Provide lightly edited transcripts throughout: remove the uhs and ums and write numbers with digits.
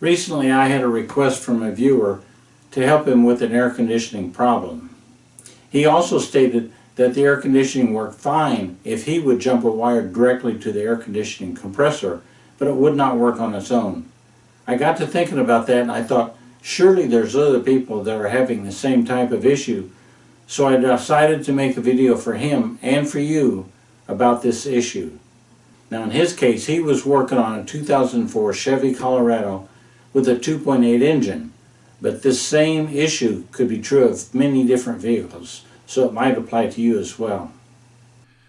Recently I had a request from a viewer to help him with an air conditioning problem. He also stated that the air conditioning worked fine if he would jump a wire directly to the air conditioning compressor, but it would not work on its own. I got to thinking about that and I thought, surely there's other people that are having the same type of issue, so I decided to make a video for him and for you about this issue. Now in his case, he was working on a 2004 Chevy Colorado with a 2.8 engine, but this same issue could be true of many different vehicles, so it might apply to you as well.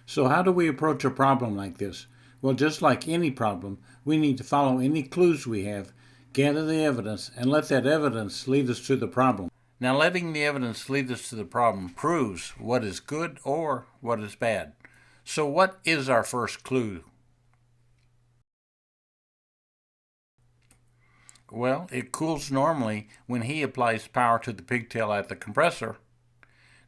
So how do we approach a problem like this? Well, just like any problem, we need to follow any clues we have, gather the evidence, and let that evidence lead us to the problem. Now, letting the evidence lead us to the problem proves what is good or what is bad. So what is our first clue? Well, it cools normally when he applies power to the pigtail at the compressor.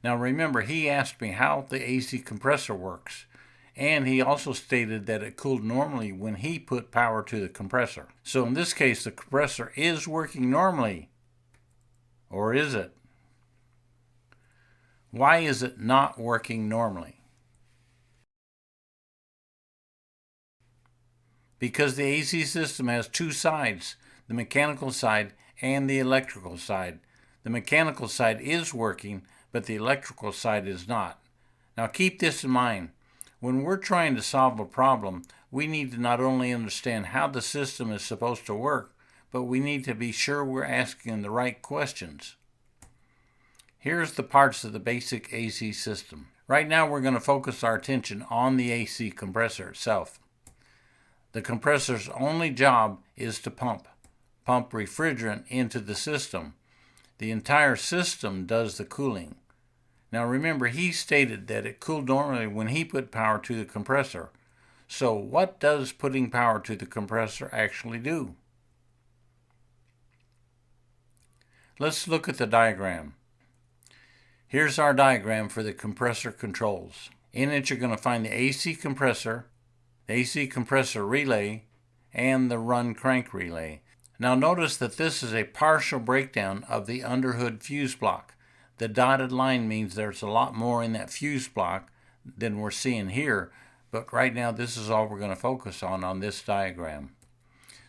Now remember, he asked me how the AC compressor works, and he also stated that it cooled normally when he put power to the compressor. So in this case, the compressor is working normally. Or is it? Why is it not working normally? Because the AC system has two sides, the mechanical side and the electrical side. The mechanical side is working, but the electrical side is not. Now keep this in mind. When we're trying to solve a problem, we need to not only understand how the system is supposed to work, but we need to be sure we're asking the right questions. Here's the parts of the basic AC system. Right now we're going to focus our attention on the AC compressor itself. The compressor's only job is to pump refrigerant into the system. The entire system does the cooling. Now remember, he stated that it cooled normally when he put power to the compressor. So what does putting power to the compressor actually do? Let's look at the diagram. Here's our diagram for the compressor controls. In it you're going to find the AC compressor, the AC compressor relay, and the run crank relay. Now notice that this is a partial breakdown of the underhood fuse block. The dotted line means there's a lot more in that fuse block than we're seeing here, but right now this is all we're going to focus on this diagram.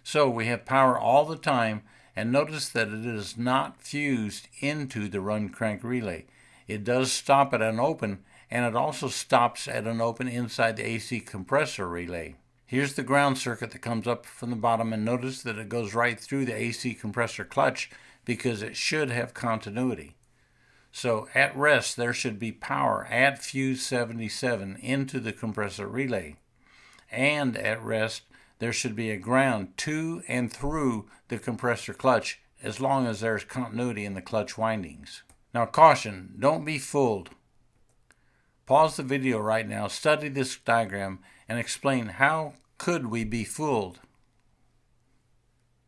So we have power all the time, and notice that it is not fused into the run crank relay. It does stop at an open, and it also stops at an open inside the AC compressor relay. Here's the ground circuit that comes up from the bottom, and notice that it goes right through the AC compressor clutch because it should have continuity. So at rest there should be power at fuse 77 into the compressor relay. And at rest there should be a ground to and through the compressor clutch as long as there's continuity in the clutch windings. Now caution, don't be fooled. Pause the video right now, study this diagram, and explain how could we be fooled.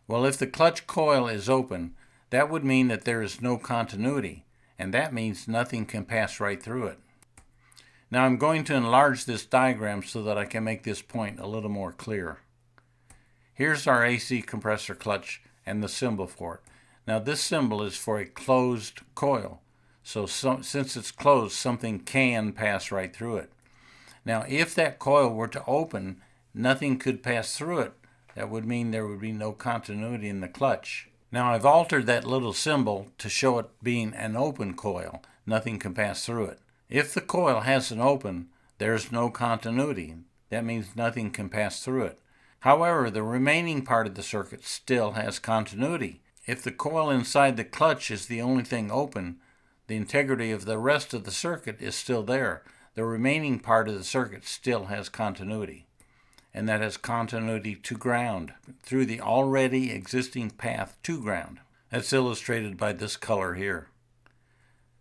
Well, if the clutch coil is open, that would mean that there is no continuity, and that means nothing can pass right through it. Now I'm going to enlarge this diagram so that I can make this point a little more clear. Here's our AC compressor clutch and the symbol for it. Now this symbol is for a closed coil. So since it's closed, something can pass right through it. Now if that coil were to open, nothing could pass through it. That would mean there would be no continuity in the clutch. Now I've altered that little symbol to show it being an open coil. Nothing can pass through it. If the coil has an open, there's no continuity. That means nothing can pass through it. However, the remaining part of the circuit still has continuity. If the coil inside the clutch is the only thing open, the integrity of the rest of the circuit is still there. The remaining part of the circuit still has continuity. And that has continuity to ground through the already existing path to ground. That's illustrated by this color here.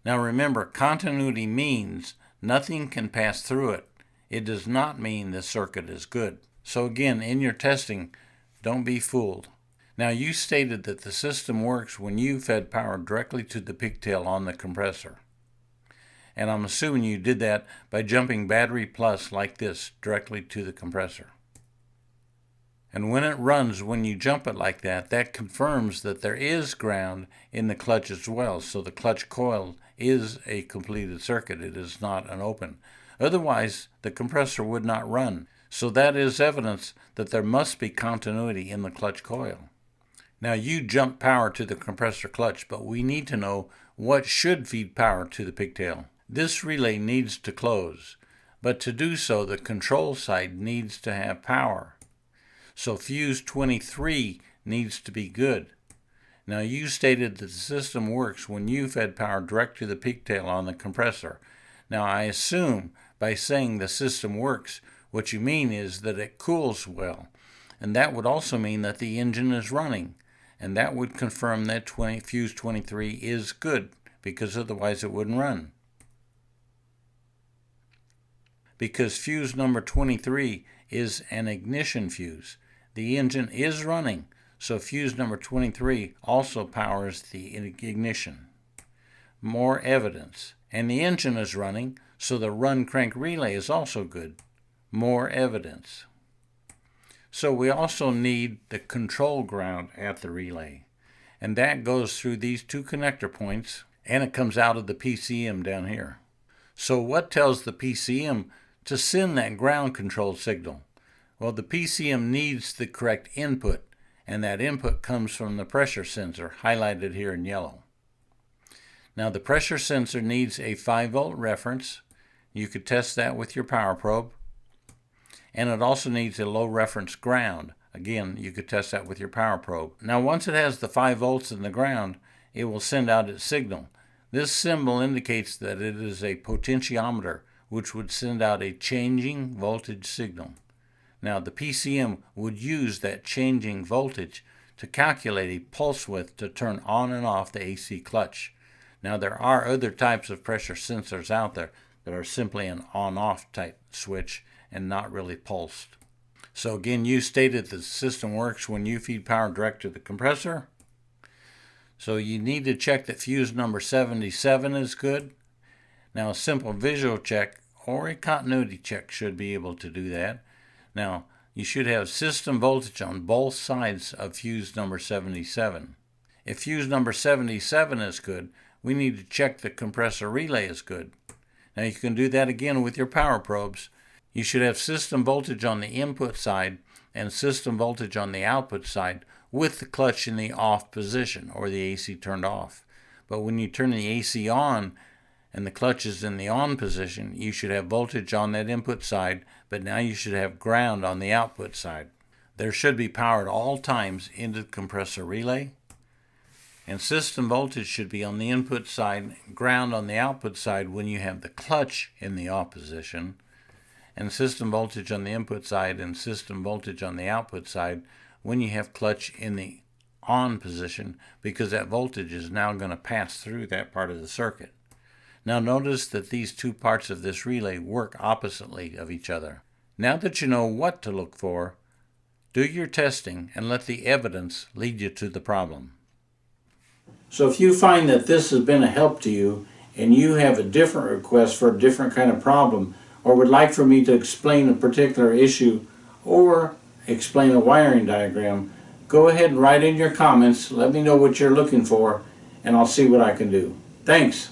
Now remember, continuity means nothing can pass through it. It does not mean the circuit is good. So again, in your testing, don't be fooled. Now you stated that the system works when you fed power directly to the pigtail on the compressor. And I'm assuming you did that by jumping battery plus like this directly to the compressor. And when it runs, when you jump it like that, that confirms that there is ground in the clutch as well. So the clutch coil is a completed circuit. It is not an open. Otherwise, the compressor would not run. So that is evidence that there must be continuity in the clutch coil. Now you jump power to the compressor clutch, but we need to know what should feed power to the pigtail. This relay needs to close, but to do so, the control side needs to have power. So fuse 23 needs to be good. Now you stated that the system works when you fed power direct to the pigtail on the compressor. Now I assume by saying the system works, what you mean is that it cools well. And that would also mean that the engine is running. And that would confirm that fuse 23 is good, because otherwise it wouldn't run. Because fuse number 23 is an ignition fuse. The engine is running, so fuse number 23 also powers the ignition. More evidence. And the engine is running, so the run crank relay is also good. More evidence. So we also need the control ground at the relay. And that goes through these two connector points, and it comes out of the PCM down here. So what tells the PCM to send that ground control signal? Well, the PCM needs the correct input, and that input comes from the pressure sensor, highlighted here in yellow. Now, the pressure sensor needs a 5-volt reference. You could test that with your power probe. And it also needs a low reference ground. Again, you could test that with your power probe. Now, once it has the 5 volts in the ground, it will send out its signal. This symbol indicates that it is a potentiometer, which would send out a changing voltage signal. Now, the PCM would use that changing voltage to calculate a pulse width to turn on and off the AC clutch. Now, there are other types of pressure sensors out there that are simply an on-off type switch and not really pulsed. So again, you stated the system works when you feed power direct to the compressor. So you need to check that fuse number 77 is good. Now, a simple visual check or a continuity check should be able to do that. Now, you should have system voltage on both sides of fuse number 77. If fuse number 77 is good, we need to check the compressor relay is good. Now, you can do that again with your power probes. You should have system voltage on the input side and system voltage on the output side with the clutch in the off position or the AC turned off. But when you turn the AC on and the clutch is in the on position, you should have voltage on that input side, but now you should have ground on the output side. There should be power at all times into the compressor relay, and system voltage should be on the input side, ground on the output side when you have the clutch in the off position, and system voltage on the input side and system voltage on the output side when you have clutch in the on position, because that voltage is now going to pass through that part of the circuit. Now notice that these two parts of this relay work oppositely of each other. Now that you know what to look for, do your testing and let the evidence lead you to the problem. So if you find that this has been a help to you and you have a different request for a different kind of problem, or would like for me to explain a particular issue or explain a wiring diagram, go ahead and write in your comments. Let me know what you're looking for, and I'll see what I can do. Thanks.